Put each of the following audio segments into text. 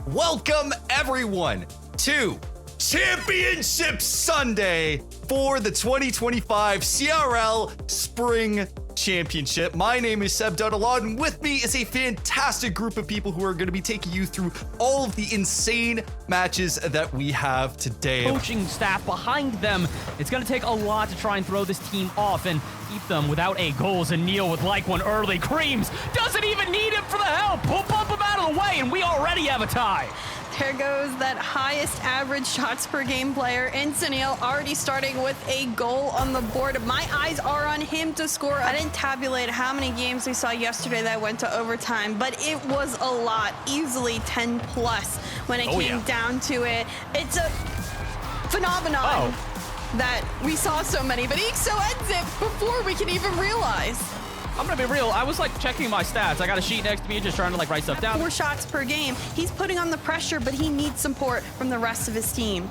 Welcome everyone to Championship Sunday for the 2025 CRL Spring Championship. My name is Seb Dudalod, and with me is a fantastic group of people who are going to be taking you through all of the insane matches that we have today. Coaching staff behind them. It's going to take a lot to try and throw this team off and keep them without a goal. Zanil with like one early. Creams doesn't even need him for the help. We'll bump him out of the way, and we already have a tie. There goes that highest average shots per game player in Zanil, already starting with a goal on the board. My eyes are on him to score. I didn't tabulate how many games we saw yesterday that went to overtime, but it was a lot, easily 10 plus when it came down to it. It's a phenomenon that we saw so many, but Ixo ends it before we can even realize. I'm gonna be real, I was like checking my stats. I got a sheet next to me just trying to like write stuff down. 4 shots per game. He's putting on the pressure, but he needs support from the rest of his team.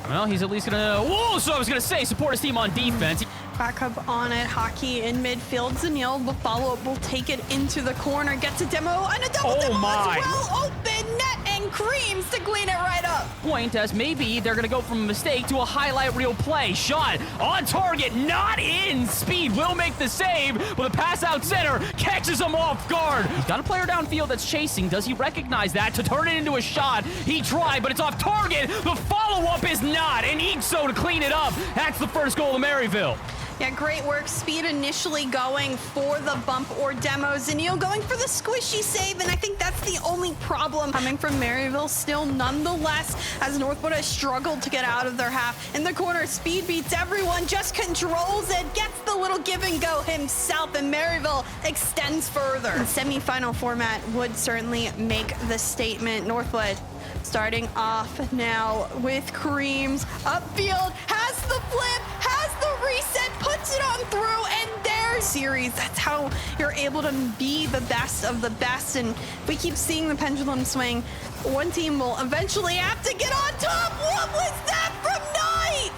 Well, he's at least gonna, whoa, so I was gonna say support his team on defense. Back up on it, Hockey in midfield. Zanil, the follow-up will take it into the corner, gets a demo, and a double demo as well. Open net and Creams to clean it right up. Point as maybe they're gonna go from a mistake to a highlight reel play. Shot on target, not in. Speed will make the save, but the pass out center catches him off guard. He's got a player downfield that's chasing. Does he recognize that to turn it into a shot? He tried, but it's off target. The follow-up is not, and Ixo to clean it up. That's the first goal of Maryville. Yeah, great work. Speed initially going for the bump or demo. Zanil going for the squishy save, and I think that's the only problem coming from Maryville still nonetheless, as Northwood has struggled to get out of their half. In the corner, Speed beats everyone, just controls it, gets the little give and go himself, and Maryville extends further. The semifinal format would certainly make the statement. Northwood starting off now with Creams. Upfield, has the flip, has the reset, puts it on through, and there's series. That's how you're able to be the best of the best. And if we keep seeing the pendulum swing, one team will eventually have to get on top. What was that from Knight?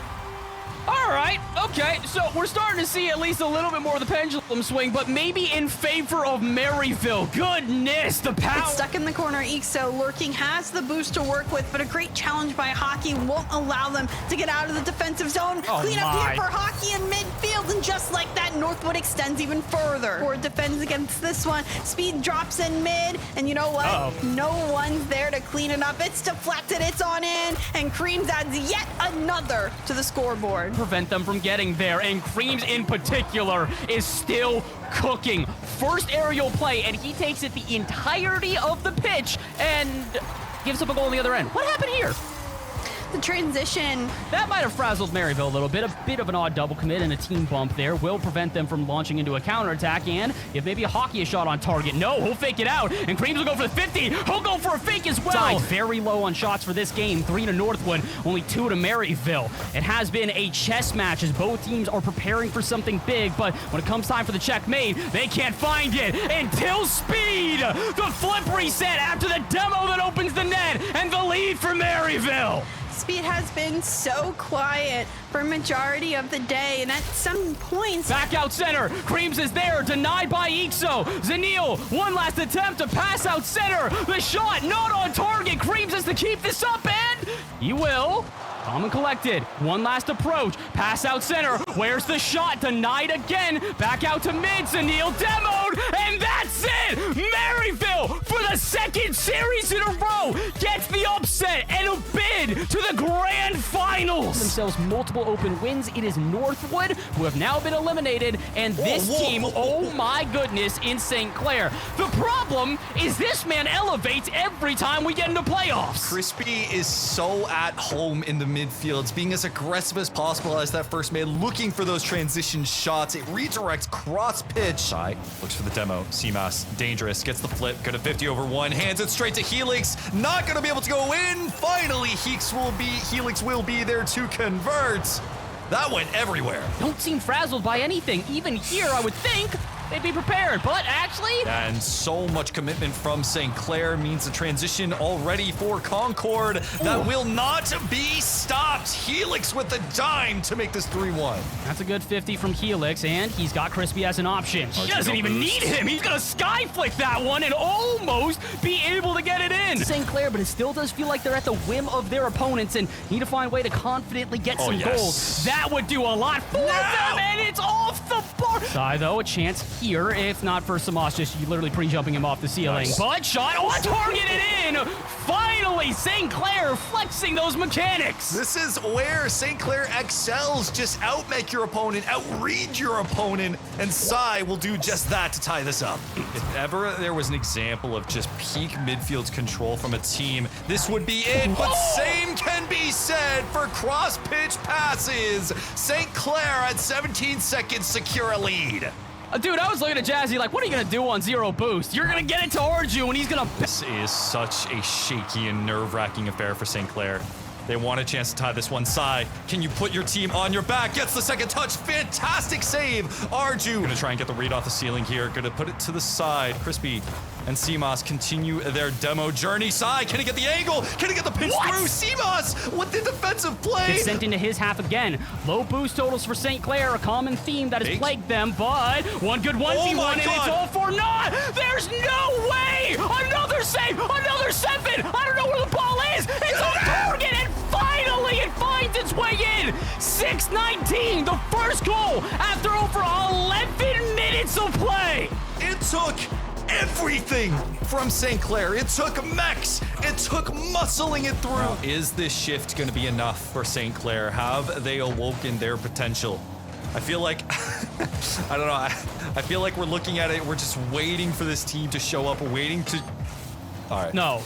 All right, okay, so we're starting to see at least a little bit more of the pendulum swing, but maybe in favor of Maryville. Goodness, the power. It's stuck in the corner. Ixo lurking, has the boost to work with, but a great challenge by Hockey won't allow them to get out of the defensive zone. Clean up here for Hockey in midfield, and just like that, Northwood extends even further. Ford defends against this one. Speed drops in mid, and you know what? No one's there to clean it up. It's deflected, it's on in, and Creams adds yet another to the scoreboard. Prevent them from getting there, and Creams in particular is still cooking. First aerial play, and he takes it the entirety of the pitch and gives up a goal on the other end. What happened here? The transition. That might have frazzled Maryville a little bit. A bit of an odd double commit and a team bump there will prevent them from launching into a counterattack, and if maybe a Hockey a shot on target. No, he'll fake it out, and Creams will go for the 50. He'll go for a fake as well. Very low on shots for this game. 3 to Northwood, only 2 to Maryville. It has been a chess match as both teams are preparing for something big, but when it comes time for the checkmate, they can't find it until Speed. The flip reset after the demo that opens the net, and the lead for Maryville. Speed has been so quiet for a majority of the day, and at some points... Back out center. Creams is there, denied by Ixo. Zanil, one last attempt to pass out center. The shot not on target. Creams has to keep this up, and he will. Calm and collected. One last approach. Pass out center. Where's the shot? Denied again. Back out to mid. Zanil demoed, and that's it. Maryville, for the second series in a row, gets the upset and a bid to the grand finals. Themselves multiple open wins. It is Northwood who have now been eliminated, and this team, oh my goodness, in St. Clair. The problem is this man elevates every time we get into playoffs. Crispy is so at home in the midfields, being as aggressive as possible as that first man, looking for those transition shots. It redirects cross pitch. Shy looks for the demo. Seamas dangerous, gets the flip, good at 50 over 1, hands it straight to Helix. Not gonna be able to go in. Finally, Helix will be there to convert. That went everywhere. Don't seem frazzled by anything. Even here, I would think they'd be prepared. But actually... And so much commitment from St. Clair means the transition already for Concord that will not be stopped. Helix with the dime to make this 3-1. That's a good 50 from Helix, and he's got Crispy as an option. He doesn't even need him. He's going to sky flick that one and almost be able to get it in. St. Clair, but it still does feel like they're at the whim of their opponents and need to find a way to confidently get some goals. That would do a lot for them, and it's off the bar. Sai, though, a chance here, if not for Samas, just literally pre-jumping him off the ceiling. But shot on target and in. Finally, St. Clair flexing those mechanics. This is where St. Clair excels. Just outmake your opponent, outread your opponent, and Sai will do just that to tie this up. If ever there was an example of just peak midfield control from a team, this would be it. But same can be said for cross-pitch passes. St. Clair at 17 seconds secure a lead. Dude, I was looking at Jazzy like, what are you going to do on 0 boost? You're going to get it towards you, and he's going to... This is such a shaky and nerve-wracking affair for St. Clair. They want a chance to tie this one. Sai, can you put your team on your back? Gets the second touch. Fantastic save. Arju gonna try and get the read off the ceiling here. Gonna put it to the side. Crispy and Seamoss continue their demo journey. Sai, can he get the angle? Can he get the pinch through? Seamoss with the defensive play. It's sent into his half again. Low boost totals for St. Clair, a common theme that has plagued them, but one good 1v1 and it's all for naught. There's no way. Another save, another 7. I don't know where the ball is. It's on target, and finally it finds its way in. 6-19, the first goal after over 11 minutes of play. It took everything from St. Clair. It took mechs. It took muscling it through. Is this shift going to be enough for St. Clair? Have they awoken their potential? I feel like, I don't know, I feel like we're looking at it, we're just waiting for this team to show up, waiting to... All right. No.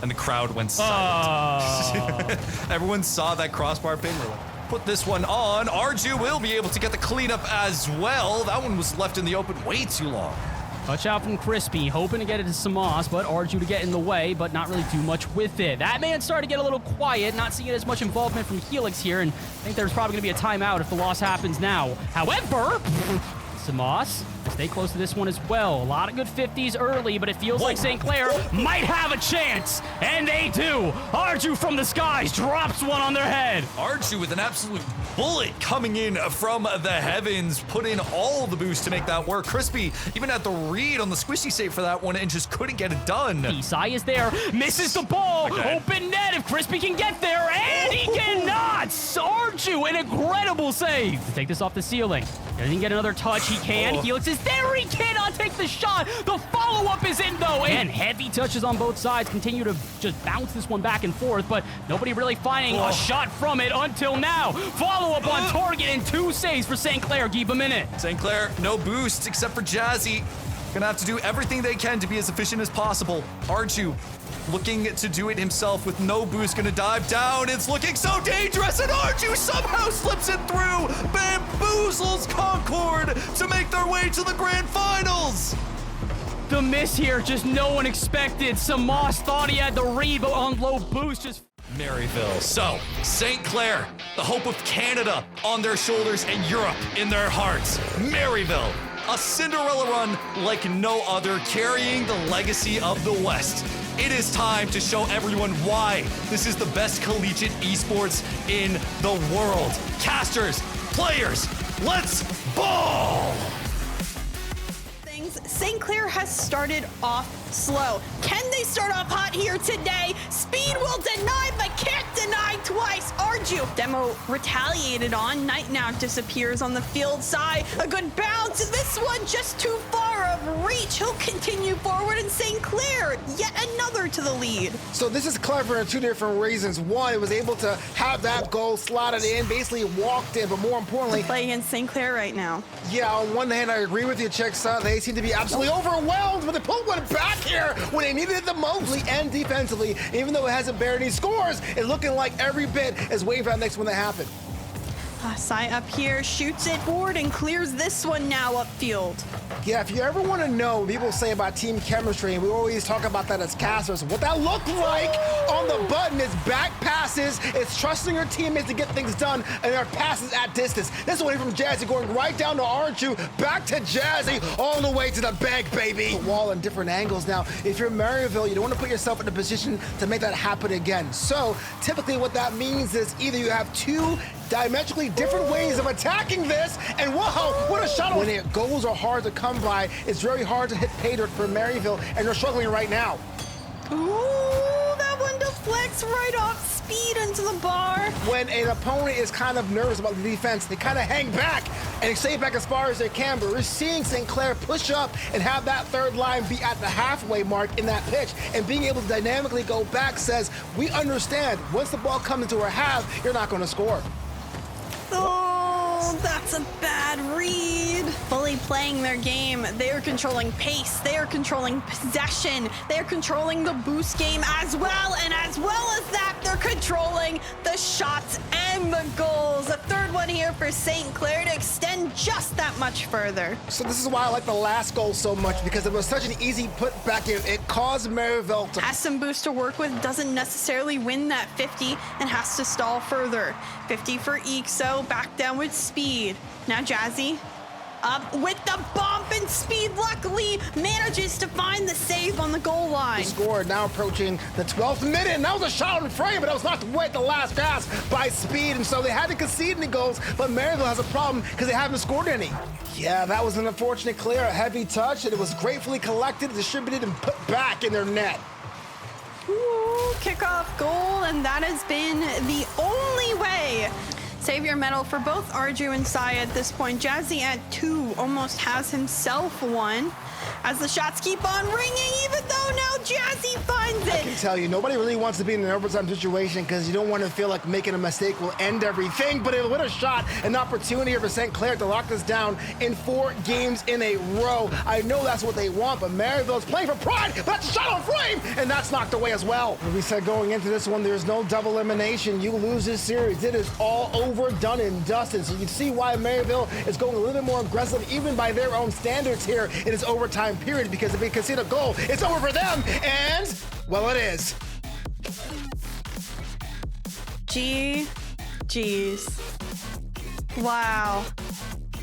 And the crowd went silent. Everyone saw that crossbar ping. We're like, put this one on. Arju will be able to get the cleanup as well. That one was left in the open way too long. Touch out from Crispy, hoping to get it to Samas, but Arju to get in the way, but not really do much with it. That man started to get a little quiet, not seeing as much involvement from Helix here, and I think there's probably going to be a timeout if the loss happens now. However, Samas, stay close to this one as well. A lot of good 50s early, but it feels like St. Clair might have a chance, and they do. Arju from the skies drops one on their head. Arju with an absolute bullet coming in from the heavens, put in all the boost to make that work. Crispy even had the read on the squishy save for that one and just couldn't get it done. Sai is there, misses the ball, open net if Crispy can get there, and he cannot. Arju, an incredible save. To take this off the ceiling. Doesn't get another touch, he can. Helix is there, he cannot take the shot. The follow-up is in though, and heavy touches on both sides continue to just bounce this one back and forth, but nobody really finding a shot from it until now. Follow-up on target and 2 saves for St. Clair. Keep him in it. St. Clair, no boost except for Jazzy. Gonna have to do everything they can to be as efficient as possible. Arju looking to do it himself with no boost, gonna dive down. It's looking so dangerous, and Arju somehow slips it through. Bamboozles Concord to make their way to the grand finals. The miss here, just no one expected. Samas thought he had the read, but on low boost, just... Maryville. So, St. Clair, the hope of Canada on their shoulders and Europe in their hearts. Maryville, a Cinderella run like no other, carrying the legacy of the West. It is time to show everyone why this is the best collegiate esports in the world. Casters, players, let's ball! St. Clair has started off slow. Can they start off hot here today? Speed will deny, but can't deny twice. Arju, demo retaliated on. Night now disappears on the field side. A good bounce. This one just too far of reach. He'll continue forward, and St. Clair, yet another to the lead. So this is clever in 2 different reasons. One, it was able to have that goal slotted in, basically walked in, but more importantly, Play against St. Clair right now. yeah, on one hand, I agree with you, Chexa. They seem to be absolutely overwhelmed, but they pulled one back here when they needed it the most, and defensively. Even though it hasn't bared any scores, it's looking like every bit is waiting for that next one to happen. Sai up here, shoots it forward and clears this one now upfield. Yeah, if you ever want to know, people say about team chemistry, and we always talk about that as casters. What that looked like on the button is back passes, it's trusting your teammates to get things done, and their passes at distance. This one from Jazzy going right down to Arju, back to Jazzy, all the way to the bag, baby. Wall in different angles. Now, if you're Maryville, you don't want to put yourself in a position to make that happen again. So, typically what that means is either you have two diametrically different ways of attacking this, and whoa, what a shot. When it goals are hard to come by, it's very hard to hit pay dirt for Maryville, and they're struggling right now. Ooh, that one deflects right off speed into the bar. When an opponent is kind of nervous about the defense, they kind of hang back and stay back as far as they can, but we're seeing St. Clair push up and have that third line be at the halfway mark in that pitch, and being able to dynamically go back says, we understand, once the ball comes into our half, you're not going to score. Oh, that's a bad read. Fully playing their game. They are controlling pace. They are controlling possession. They are controlling the boost game as well. And as well as that, they're controlling the shots and the goals. A third one here for St. Clair to extend just that much further. So this is why I like the last goal so much, because it was such an easy put back in. It caused Maryville to has some boost to work with, doesn't necessarily win that 50 and has to stall further. 50 for Ixo, back down with speed. Now Jazzy up with the bump and speed, luckily manages to find the save on the goal line. The score now approaching the 12th minute, and that was a shot on frame, but that was not quite the last pass by speed, and so they had to concede any goals, but Maryville has a problem because they haven't scored any. Yeah, that was an unfortunate clear, a heavy touch, and it was gratefully collected, distributed, and put back in their net. Ooh, kickoff goal, and that has been the only way. Savior medal for both Arju and Sai at this point. Jazzy at 2 almost has himself one. As the shots keep on ringing, even though now Jazzy finds it. I can tell you, nobody really wants to be in an overtime situation because you don't want to feel like making a mistake will end everything, but what a shot, an opportunity for St. Clair to lock this down in 4 games in a row. I know that's what they want, but Maryville's playing for pride, but that's a shot on frame, and that's knocked away as well. We said going into this one, there's no double elimination. You lose this series, it is all over, done and dusted. So you can see why Maryville is going a little bit more aggressive, even by their own standards here in this overtime period, because if they concede a goal, it's over for them, and, well, it is. Jeez. Wow.